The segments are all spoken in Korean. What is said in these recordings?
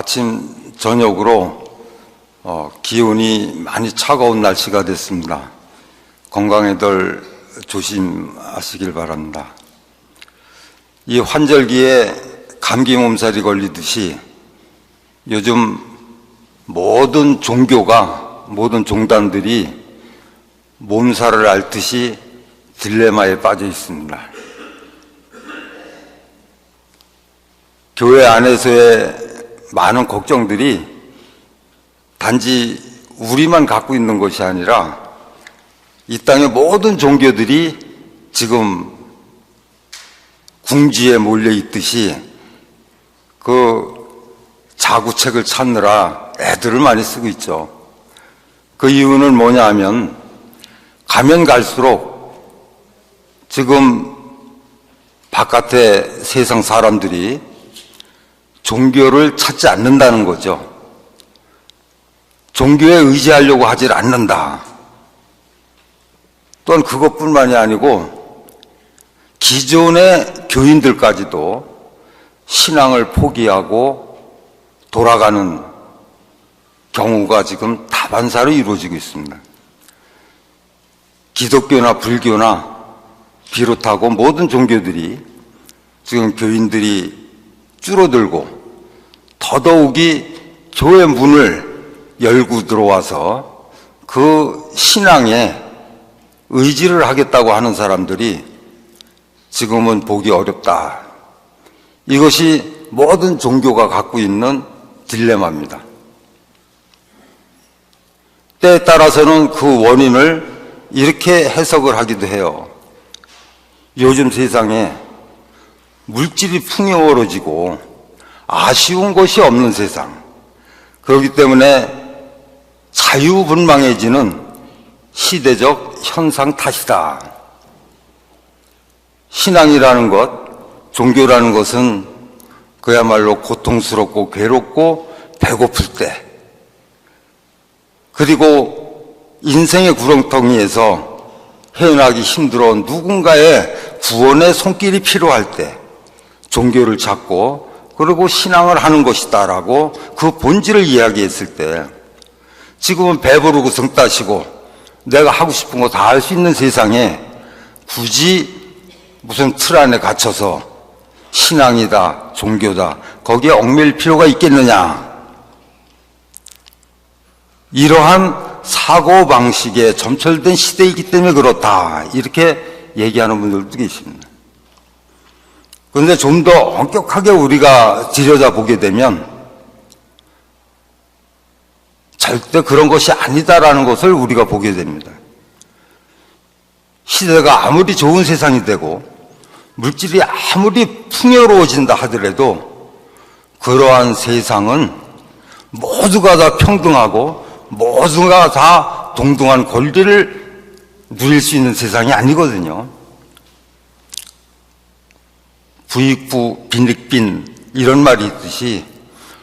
아침 저녁으로 기온이 많이 차가운 날씨가 됐습니다. 건강에들 조심하시길 바랍니다. 이 환절기에 감기 몸살이 걸리듯이 요즘 모든 종교가, 모든 종단들이 몸살을 앓듯이 딜레마에 빠져 있습니다. 교회 안에서의 많은 걱정들이 단지 우리만 갖고 있는 것이 아니라 이 땅의 모든 종교들이 지금 궁지에 몰려 있듯이 그 자구책을 찾느라 애들을 많이 쓰고 있죠. 그 이유는 뭐냐 하면 가면 갈수록 지금 바깥의 세상 사람들이 종교를 찾지 않는다는 거죠. 종교에 의지하려고 하질 않는다. 또한 그것뿐만이 아니고 기존의 교인들까지도 신앙을 포기하고 돌아가는 경우가 지금 다반사로 이루어지고 있습니다. 기독교나 불교나 비롯하고 모든 종교들이 지금 교인들이 줄어들고 더더욱이 교회 문을 열고 들어와서 그 신앙에 의지를 하겠다고 하는 사람들이 지금은 보기 어렵다. 이것이 모든 종교가 갖고 있는 딜레마입니다. 때에 따라서는 그 원인을 이렇게 해석을 하기도 해요. 요즘 세상에 물질이 풍요로워지고 아쉬운 것이 없는 세상, 그렇기 때문에 자유분방해지는 시대적 현상 탓이다. 신앙이라는 것, 종교라는 것은 그야말로 고통스럽고 괴롭고 배고플 때, 그리고 인생의 구렁텅이에서 헤어나기 힘들어 누군가의 구원의 손길이 필요할 때 종교를 찾고 그리고 신앙을 하는 것이다라고 그 본질을 이야기했을 때, 지금은 배부르고 성 따시고 내가 하고 싶은 거 다 할 수 있는 세상에 굳이 무슨 틀 안에 갇혀서 신앙이다, 종교다, 거기에 얽매일 필요가 있겠느냐. 이러한 사고방식에 점철된 시대이기 때문에 그렇다, 이렇게 얘기하는 분들도 계십니다. 그런데 좀 더 엄격하게 우리가 들여다보게 되면 절대 그런 것이 아니다라는 것을 우리가 보게 됩니다. 시대가 아무리 좋은 세상이 되고 물질이 아무리 풍요로워진다 하더라도 그러한 세상은 모두가 다 평등하고 모두가 다 동등한 권리를 누릴 수 있는 세상이 아니거든요. 부익부 빈익빈 이런 말이 있듯이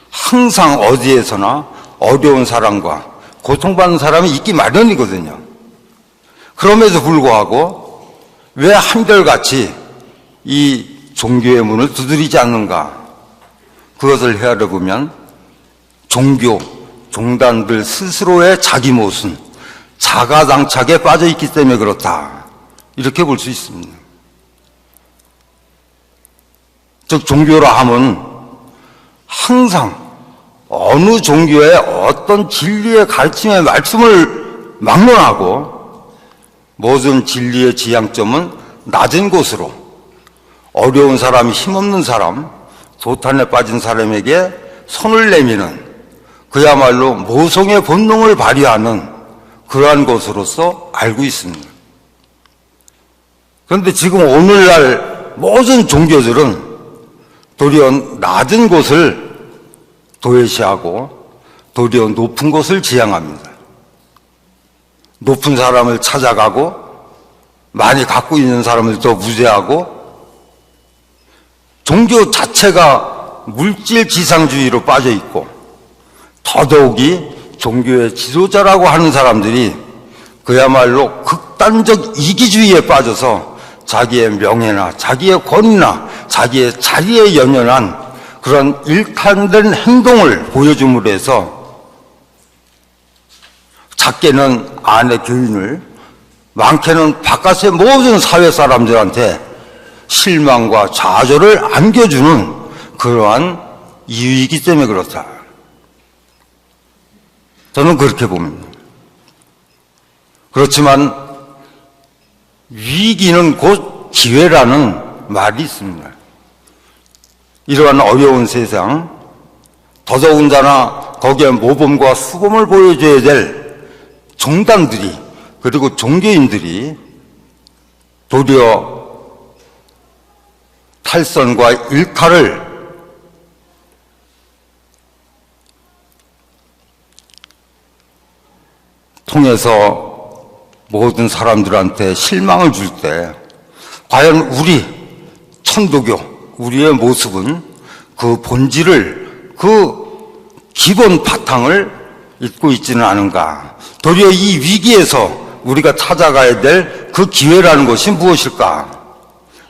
항상 어디에서나 어려운 사람과 고통받는 사람이 있기 마련이거든요. 그럼에도 불구하고 왜 한결같이 이 종교의 문을 두드리지 않는가? 그것을 헤아려보면 종교, 종단들 스스로의 자기 모순, 자가당착에 빠져있기 때문에 그렇다, 이렇게 볼 수 있습니다. 즉 종교라 함은 항상 어느 종교의 어떤 진리의 가르침의 말씀을 막론하고 모든 진리의 지향점은 낮은 곳으로 어려운 사람, 힘없는 사람, 도탄에 빠진 사람에게 손을 내미는 그야말로 모성의 본능을 발휘하는 그러한 것으로서 알고 있습니다. 그런데 지금 오늘날 모든 종교들은 도리어 낮은 곳을 도외시하고 도리어 높은 곳을 지향합니다. 높은 사람을 찾아가고 많이 갖고 있는 사람을 더 무죄하고 종교 자체가 물질 지상주의로 빠져 있고 더더욱이 종교의 지도자라고 하는 사람들이 그야말로 극단적 이기주의에 빠져서 자기의 명예나 자기의 권위나 자기의 자리에 연연한 그런 일탄된 행동을 보여줌으로 해서 작게는 아내 교인을, 많게는 바깥의 모든 사회 사람들한테 실망과 좌절을 안겨주는 그러한 이유이기 때문에 그렇다. 저는 그렇게 봅니다. 그렇지만 위기는 곧 기회라는 말이 있습니다. 이러한 어려운 세상, 더더군다나 거기에 모범과 수범을 보여줘야 될 종단들이, 그리고 종교인들이 도리어 탈선과 일탈을 통해서 모든 사람들한테 실망을 줄 때 과연 우리 천도교, 우리의 모습은 그 본질을, 그 기본 바탕을 잊고 있지는 않은가. 도리어 이 위기에서 우리가 찾아가야 될 그 기회라는 것이 무엇일까.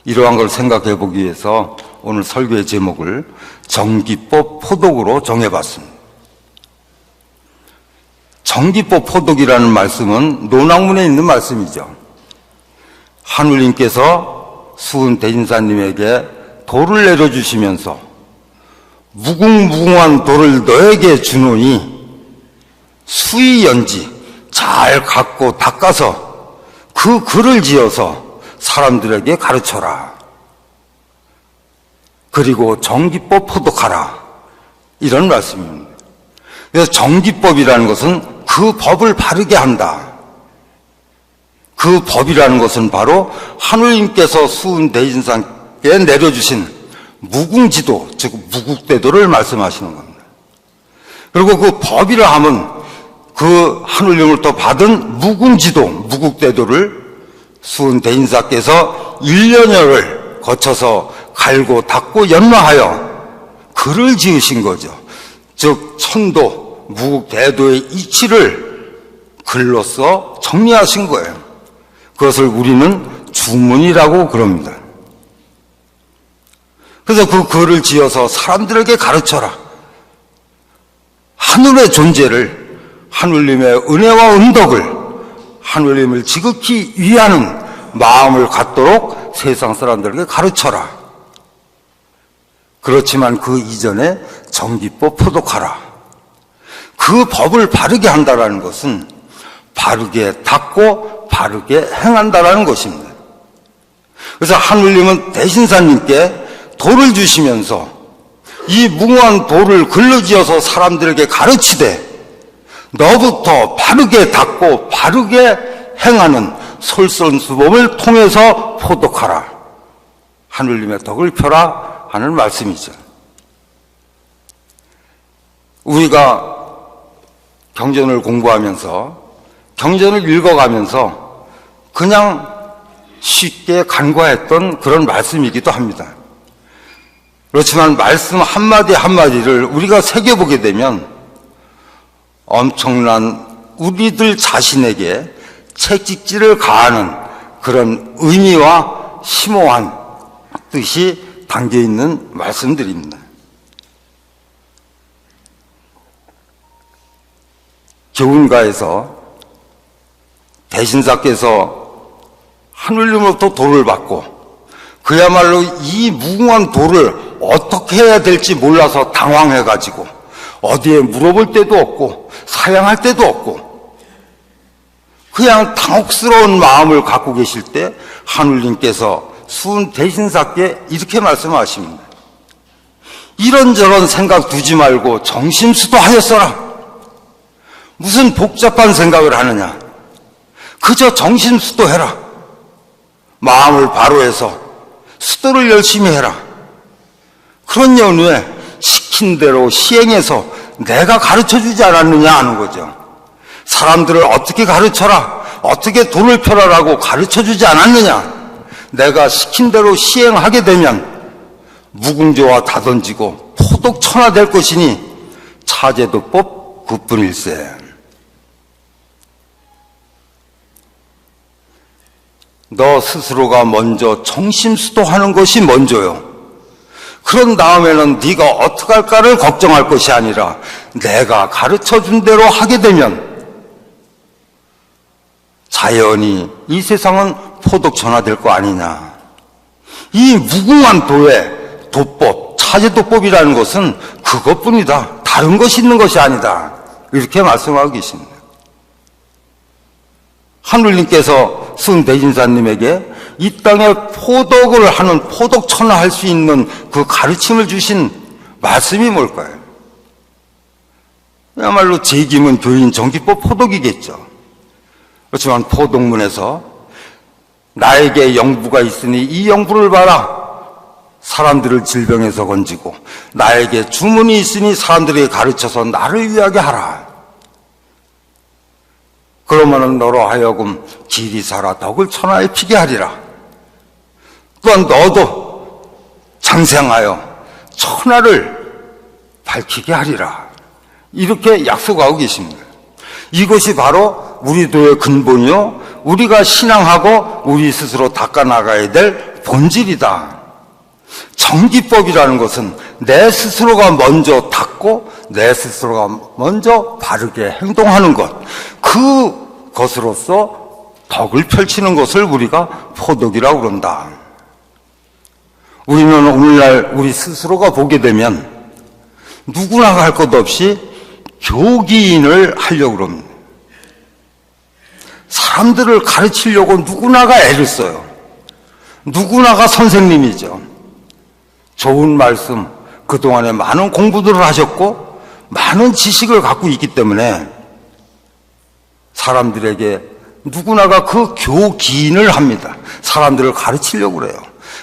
이러한 걸 생각해 보기 위해서 오늘 설교의 제목을 정기법 포독으로 정해봤습니다. 정기법 포독이라는 말씀은 논학문에 있는 말씀이죠. 하느님께서 수은 대진사님에게 돌을 내려주시면서 무궁무궁한 돌을 너에게 주노니 수의연지 잘 갖고 닦아서 그 글을 지어서 사람들에게 가르쳐라. 그리고 정기법 포독하라. 이런 말씀입니다. 그래서 정기법이라는 것은 그 법을 바르게 한다. 그 법이라는 것은 바로 하느님께서 수은 대진상께 내려주신 무궁지도, 즉 무국대도를 말씀하시는 겁니다. 그리고 그 법이라 하면 그 하느님으로부터 받은 무궁지도, 무국대도를 수은 대인사께서 1년여를 거쳐서 갈고 닦고 연마하여 글을 지으신 거죠. 즉 천도, 무국대도의 이치를 글로써 정리하신 거예요. 그것을 우리는 주문이라고 그럽니다. 그래서 그 글을 지어서 사람들에게 가르쳐라. 하늘의 존재를, 하느님의 은혜와 은덕을, 하느님을 지극히 위하는 마음을 갖도록 세상 사람들에게 가르쳐라. 그렇지만 그 이전에 정기법 포독하라. 그 법을 바르게 한다는 것은 바르게 닦고 바르게 행한다는 것입니다. 그래서 하느님은 대신사님께 돌을 주시면서 이 무궁한 돌을 글러지어서 사람들에게 가르치되 너부터 바르게 닦고 바르게 행하는 솔선수범을 통해서 포독하라. 하느님의 덕을 펴라 하는 말씀이죠. 우리가 경전을 공부하면서, 경전을 읽어가면서 그냥 쉽게 간과했던 그런 말씀이기도 합니다. 그렇지만 말씀 한마디 한마디를 우리가 새겨보게 되면 엄청난 우리들 자신에게 채찍질을 가하는 그런 의미와 심오한 뜻이 담겨있는 말씀들입니다. 교훈가에서 대신사께서 하느님으로부터 돌을 받고 그야말로 이 무궁한 돌을 어떻게 해야 될지 몰라서 당황해가지고 어디에 물어볼 데도 없고 사양할 데도 없고 그냥 당혹스러운 마음을 갖고 계실 때 하느님께서 수은 대신사께 이렇게 말씀하십니다. 이런저런 생각 두지 말고 정심수도하였어라. 무슨 복잡한 생각을 하느냐. 그저 정심수도해라. 마음을 바로 해서 수도를 열심히 해라. 그런 연후에 시킨 대로 시행해서 내가 가르쳐주지 않았느냐 하는 거죠. 사람들을 어떻게 가르쳐라, 어떻게 돌을 펴라라고 가르쳐주지 않았느냐. 내가 시킨 대로 시행하게 되면 무궁조와 다 던지고 포독천하될 것이니 차제도법 그뿐일세. 너 스스로가 먼저 정심수도하는 것이 먼저요. 그런 다음에는 네가 어떻게 할까를 걱정할 것이 아니라 내가 가르쳐준 대로 하게 되면 자연히 이 세상은 포독천하될 거 아니냐. 이 무궁한 도의 도법, 차제도법이라는 것은 그것뿐이다. 다른 것이 있는 것이 아니다. 이렇게 말씀하고 계십니다. 하늘님께서 승대진사님에게 이 땅에 포독을 하는 포독천하할 수 있는 그 가르침을 주신 말씀이 뭘까요? 그야말로 제기문 교인 정기법 포독이겠죠. 그렇지만 포독문에서 나에게 영부가 있으니 이 영부를 봐라. 사람들을 질병에서 건지고 나에게 주문이 있으니 사람들에게 가르쳐서 나를 위하게 하라. 그러면은 너로 하여금 길이 살아 덕을 천하에 피게 하리라. 또한 너도 장생하여 천하를 밝히게 하리라. 이렇게 약속하고 계십니다. 이것이 바로 우리 도의 근본이요, 우리가 신앙하고 우리 스스로 닦아나가야 될 본질이다. 정기법이라는 것은 내 스스로가 먼저 닦고 내 스스로가 먼저 바르게 행동하는 것, 그것으로서 덕을 펼치는 것을 우리가 포독이라고 그런다. 우리는 오늘날 우리 스스로가 보게 되면 누구나 할 것 없이 교기인을 하려고 그럽니다. 사람들을 가르치려고 누구나가 애를 써요. 누구나가 선생님이죠. 좋은 말씀, 그동안에 많은 공부들을 하셨고 많은 지식을 갖고 있기 때문에 사람들에게 누구나가 그 교기인을 합니다. 사람들을 가르치려고 그래요.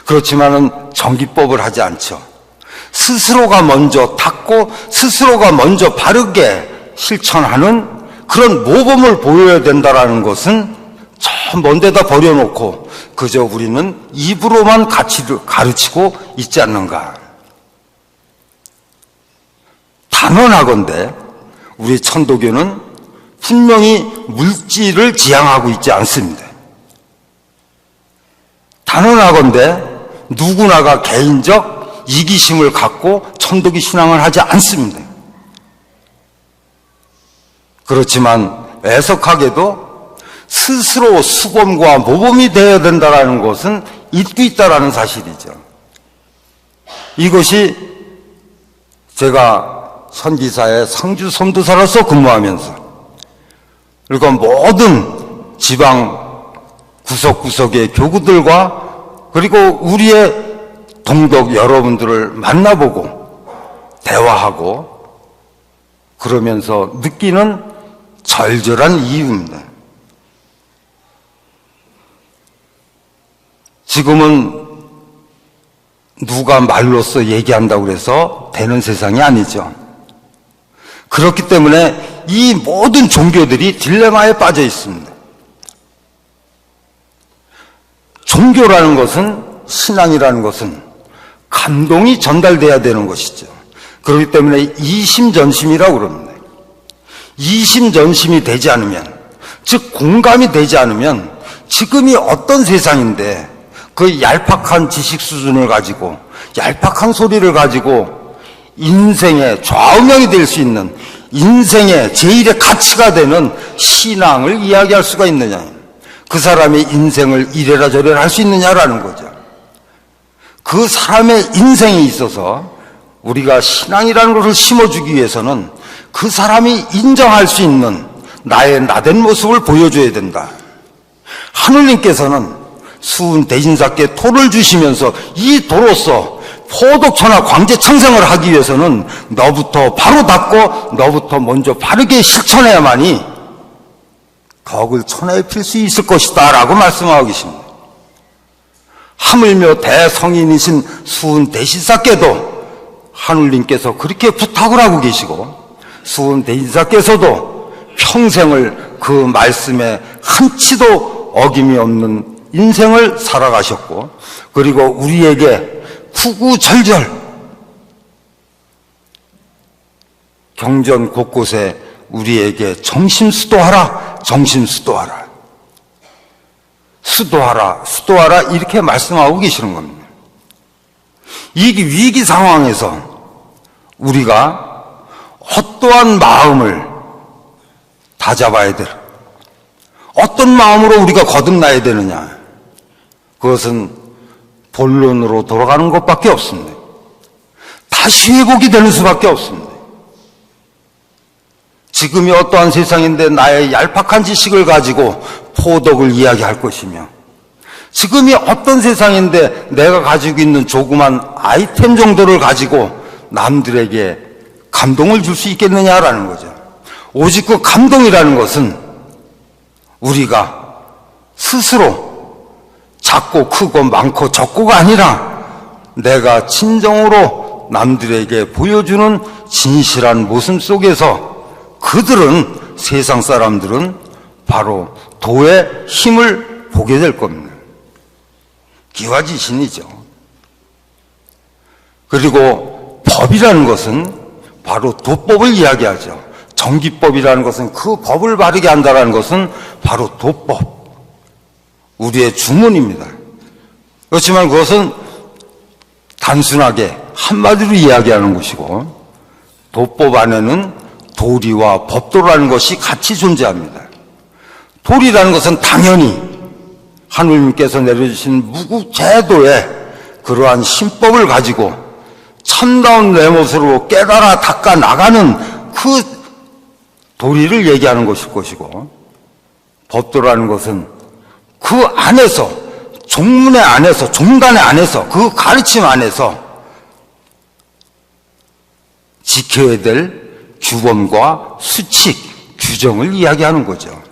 그렇지만은 정기법을 하지 않죠. 스스로가 먼저 닦고 스스로가 먼저 바르게 실천하는 그런 모범을 보여야 된다는 것은 저 먼 데다 버려놓고 그저 우리는 입으로만 가르치고 있지 않는가. 단언하건대 우리 천도교는 분명히 물질을 지향하고 있지 않습니다. 단언하건대 누구나가 개인적 이기심을 갖고 천도교 신앙을 하지 않습니다. 그렇지만 애석하게도 스스로 수범과 모범이 되어야 된다는 것은 잊고 있다는 사실이죠. 이것이 제가 선지사의 상주 선도사로서 근무하면서 그리고 모든 지방 구석구석의 교구들과 그리고 우리의 동덕 여러분들을 만나보고 대화하고 그러면서 느끼는 절절한 이유입니다. 지금은 누가 말로써 얘기한다고 해서 되는 세상이 아니죠. 그렇기 때문에 이 모든 종교들이 딜레마에 빠져 있습니다. 종교라는 것은, 신앙이라는 것은 감동이 전달돼야 되는 것이죠. 그렇기 때문에 이심전심이라고 그럽니다. 이심전심이 되지 않으면, 즉 공감이 되지 않으면 지금이 어떤 세상인데 그 얄팍한 지식 수준을 가지고 얄팍한 소리를 가지고 인생의 좌우명이 될 수 있는 인생의 제일의 가치가 되는 신앙을 이야기할 수가 있느냐. 그 사람의 인생을 이래라 저래라 할 수 있느냐라는 거죠. 그 사람의 인생에 있어서 우리가 신앙이라는 것을 심어주기 위해서는 그 사람이 인정할 수 있는 나의 나된 모습을 보여줘야 된다. 하느님께서는 수은 대신사께 토를 주시면서 이 도로서 포독천하 광제창생을 하기 위해서는 너부터 바로 닦고 너부터 먼저 바르게 실천해야만이 덕을 천하에 필 수 있을 것이다 라고 말씀하고 계십니다. 하물며 대성인이신 수은 대신사께도 하느님께서 그렇게 부탁을 하고 계시고 수은 대신사께서도 평생을 그 말씀에 한치도 어김이 없는 인생을 살아가셨고 그리고 우리에게 구구절절 경전 곳곳에 우리에게 정심수도하라, 정심수도하라, 수도하라, 수도하라 이렇게 말씀하고 계시는 겁니다. 이 위기 상황에서 우리가 어떠한 마음을 다잡아야 될, 어떤 마음으로 우리가 거듭나야 되느냐, 그것은 본론으로 돌아가는 것밖에 없습니다. 다시 회복이 되는 수밖에 없습니다. 지금이 어떠한 세상인데 나의 얄팍한 지식을 가지고 포덕을 이야기할 것이며, 지금이 어떤 세상인데 내가 가지고 있는 조그만 아이템 정도를 가지고 남들에게 감동을 줄 수 있겠느냐라는 거죠. 오직 그 감동이라는 것은 우리가 스스로 작고 크고 많고 적고가 아니라 내가 진정으로 남들에게 보여주는 진실한 모습 속에서 그들은, 세상 사람들은 바로 도의 힘을 보게 될 겁니다. 기와지신이죠. 그리고 법이라는 것은 바로 도법을 이야기하죠. 정기법이라는 것은 그 법을 바르게 한다는 것은 바로 도법, 우리의 주문입니다. 그렇지만 그것은 단순하게 한마디로 이야기하는 것이고, 도법 안에는 도리와 법도라는 것이 같이 존재합니다. 도리라는 것은 당연히 하느님께서 내려주신 무구제도의 그러한 신법을 가지고 참다운 내 모습으로 깨달아 닦아 나가는 그 도리를 얘기하는 것일 것이고, 법도라는 것은 그 안에서, 종문의 안에서, 종단의 안에서, 그 가르침 안에서 지켜야 될 규범과 수칙, 규정을 이야기하는 거죠.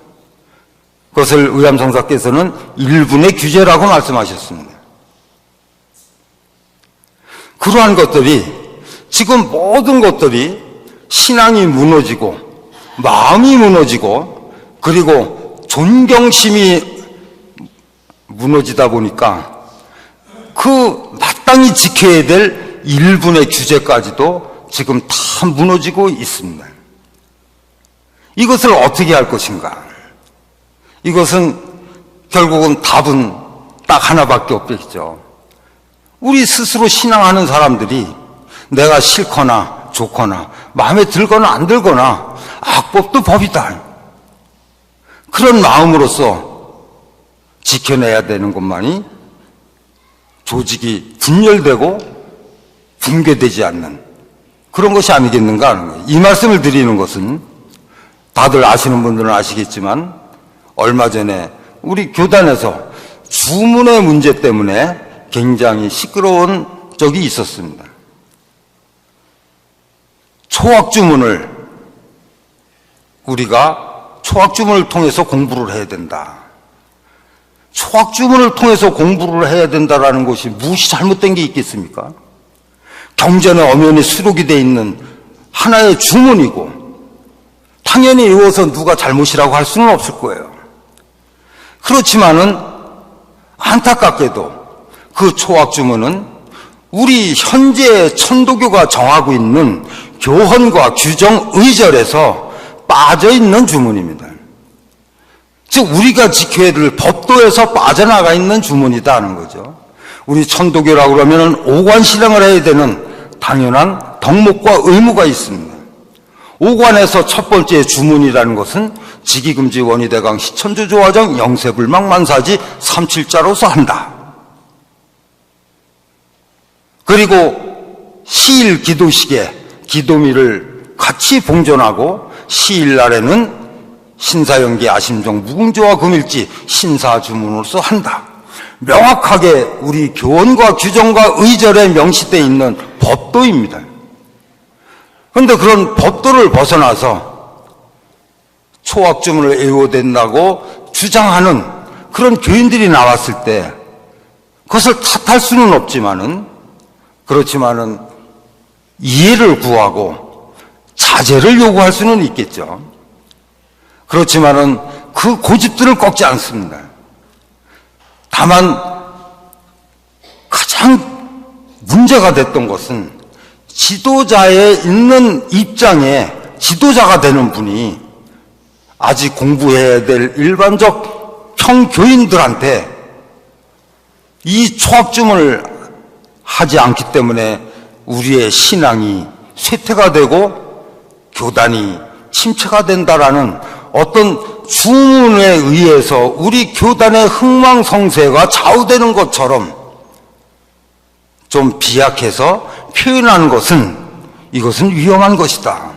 그것을 의암성사께서는 일분의 규제라고 말씀하셨습니다. 그러한 것들이, 지금 모든 것들이 신앙이 무너지고 마음이 무너지고 그리고 존경심이 무너지다 보니까 그 마땅히 지켜야 될 일분의 규제까지도 지금 다 무너지고 있습니다. 이것을 어떻게 할 것인가? 이것은 결국은 답은 딱 하나밖에 없겠죠. 우리 스스로 신앙하는 사람들이 내가 싫거나 좋거나 마음에 들거나 안 들거나 악법도 법이다, 그런 마음으로서 지켜내야 되는 것만이 조직이 분열되고 붕괴되지 않는 그런 것이 아니겠는가 하는 거예요. 이 말씀을 드리는 것은 다들 아시는 분들은 아시겠지만 얼마 전에 우리 교단에서 주문의 문제 때문에 굉장히 시끄러운 적이 있었습니다. 초학주문을 우리가 초학주문을 통해서 공부를 해야 된다. 초학주문을 통해서 공부를 해야 된다라는 것이 무엇이 잘못된 게 있겠습니까? 경전의 엄연히 수록이 되어 있는 하나의 주문이고 당연히 이것은 누가 잘못이라고 할 수는 없을 거예요. 그렇지만은 안타깝게도 그 초학주문은 우리 현재 천도교가 정하고 있는 교헌과 규정 의절에서 빠져있는 주문입니다. 즉 우리가 지켜야 될 법도에서 빠져나가 있는 주문이다는 거죠. 우리 천도교라고 그러면 오관신앙을 해야 되는 당연한 덕목과 의무가 있습니다. 오관에서 첫 번째 주문이라는 것은 직이금지 원의대강 시천주조화정 영세불망만사지 삼칠자로서 한다. 그리고 시일 기도식에 기도미를 같이 봉전하고 시일날에는 신사연기 아심정 무궁조와 금일지 신사주문으로서 한다. 명확하게 우리 교원과 규정과 의절에 명시되어 있는 법도입니다. 그런데 그런 법도를 벗어나서 초학주문을 애호된다고 주장하는 그런 교인들이 나왔을 때 그것을 탓할 수는 없지만은, 그렇지만은 이해를 구하고 자제를 요구할 수는 있겠죠. 그렇지만은 그 고집들을 꺾지 않습니다. 다만 가장 문제가 됐던 것은 지도자에 있는 입장에 지도자가 되는 분이 아직 공부해야 될 일반적 평교인들한테 이 초학주문을 하지 않기 때문에 우리의 신앙이 쇠퇴가 되고 교단이 침체가 된다라는 어떤 주문에 의해서 우리 교단의 흥망성쇠가 좌우되는 것처럼 좀 비약해서 표현하는 것은 이것은 위험한 것이다.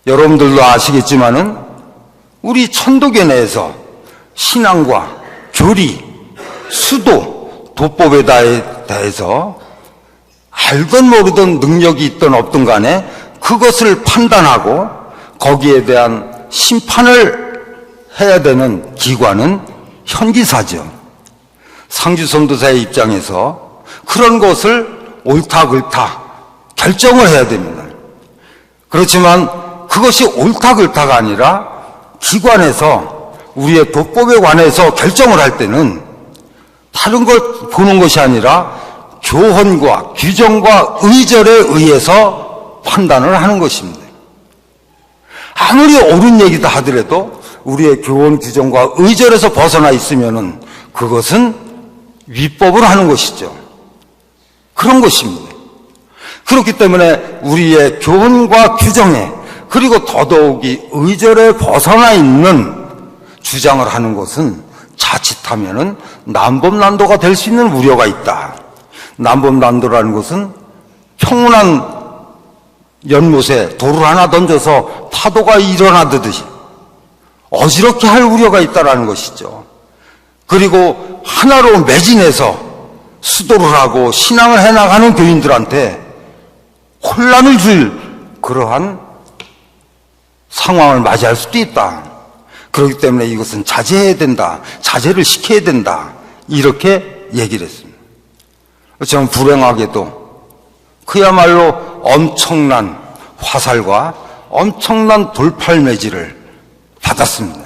여러분들도 아시겠지만은 우리 천도교 내에서 신앙과 교리, 수도, 도법에 대해서 알든 모르든 능력이 있든 없든 간에 그것을 판단하고 거기에 대한 심판을 해야 되는 기관은 현기사죠. 상주선도사의 입장에서 그런 것을 옳다 그렇다 결정을 해야 됩니다. 그렇지만 그것이 옳다 그렇다가 아니라 기관에서 우리의 도법에 관해서 결정을 할 때는 다른 걸 보는 것이 아니라 교훈과 규정과 의절에 의해서 판단을 하는 것입니다. 아무리 옳은 얘기다 하더라도 우리의 교훈 규정과 의절에서 벗어나 있으면은 그것은 위법을 하는 것이죠. 그런 것입니다. 그렇기 때문에 우리의 교훈과 규정에 그리고 더더욱이 의절에 벗어나 있는 주장을 하는 것은 자칫하면은 난범난도가 될 수 있는 우려가 있다. 난범난도라는 것은 평온한 연못에 돌을 하나 던져서 파도가 일어나듯이 어지럽게 할 우려가 있다는 것이죠. 그리고 하나로 매진해서 수도를 하고 신앙을 해나가는 교인들한테 혼란을 줄 그러한 상황을 맞이할 수도 있다. 그렇기 때문에 이것은 자제해야 된다. 자제를 시켜야 된다. 이렇게 얘기를 했습니다. 저는 불행하게도 그야말로 엄청난 화살과 엄청난 돌팔매질을 받았습니다.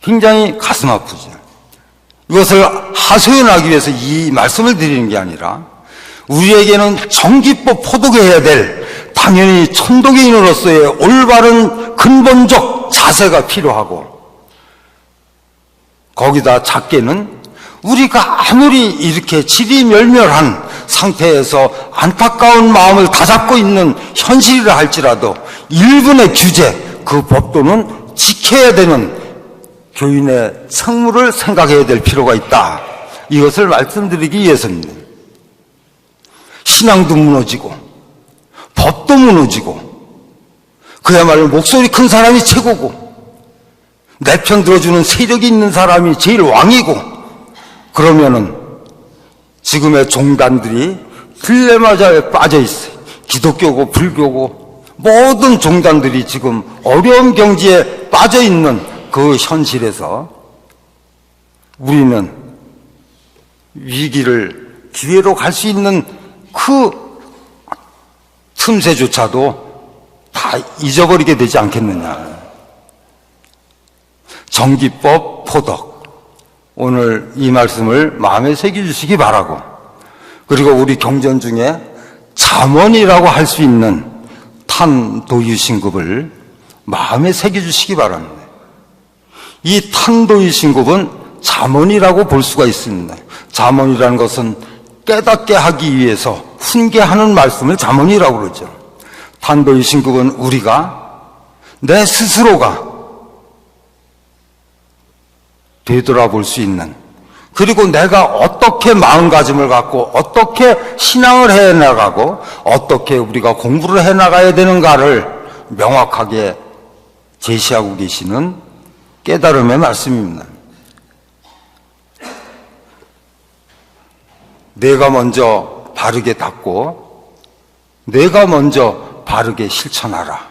굉장히 가슴 아프죠. 이것을 하소연하기 위해서 이 말씀을 드리는 게 아니라 우리에게는 정기법 포독해야 될 당연히 천도교인으로서의 올바른 근본적 자세가 필요하고 거기다 작게는 우리가 아무리 이렇게 지리멸멸한 상태에서 안타까운 마음을 다잡고 있는 현실이라 할지라도 일본의 규제, 그 법도는 지켜야 되는 교인의 책무를 생각해야 될 필요가 있다. 이것을 말씀드리기 위해서입니다. 신앙도 무너지고 법도 무너지고 그야말로 목소리 큰 사람이 최고고 내 편 들어주는 세력이 있는 사람이 제일 왕이고 그러면은 지금의 종단들이 딜레마에 빠져 있어요. 기독교고 불교고 모든 종단들이 지금 어려운 경지에 빠져 있는 그 현실에서 우리는 위기를 기회로 갈 수 있는 그 틈새조차도 다 잊어버리게 되지 않겠느냐. 정기법 포덕, 오늘 이 말씀을 마음에 새겨주시기 바라고, 그리고 우리 경전 중에 잠언이라고 할 수 있는 탄도유신급을 마음에 새겨주시기 바랍니다. 이 탄도유신급은 잠언이라고 볼 수가 있습니다. 잠언이라는 것은 깨닫게 하기 위해서 훈계하는 말씀을 잠언이라고 그러죠. 탄도유신급은 우리가 내 스스로가 되돌아볼 수 있는, 그리고 내가 어떻게 마음가짐을 갖고 어떻게 신앙을 해나가고 어떻게 우리가 공부를 해나가야 되는가를 명확하게 제시하고 계시는 깨달음의 말씀입니다. 내가 먼저 바르게 닦고 내가 먼저 바르게 실천하라.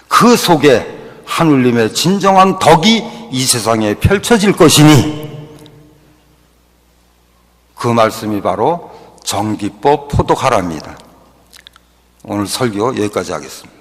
그 속에 하느님의 진정한 덕이 이 세상에 펼쳐질 것이니 그 말씀이 바로 정기법 포독하라입니다. 오늘 설교 여기까지 하겠습니다.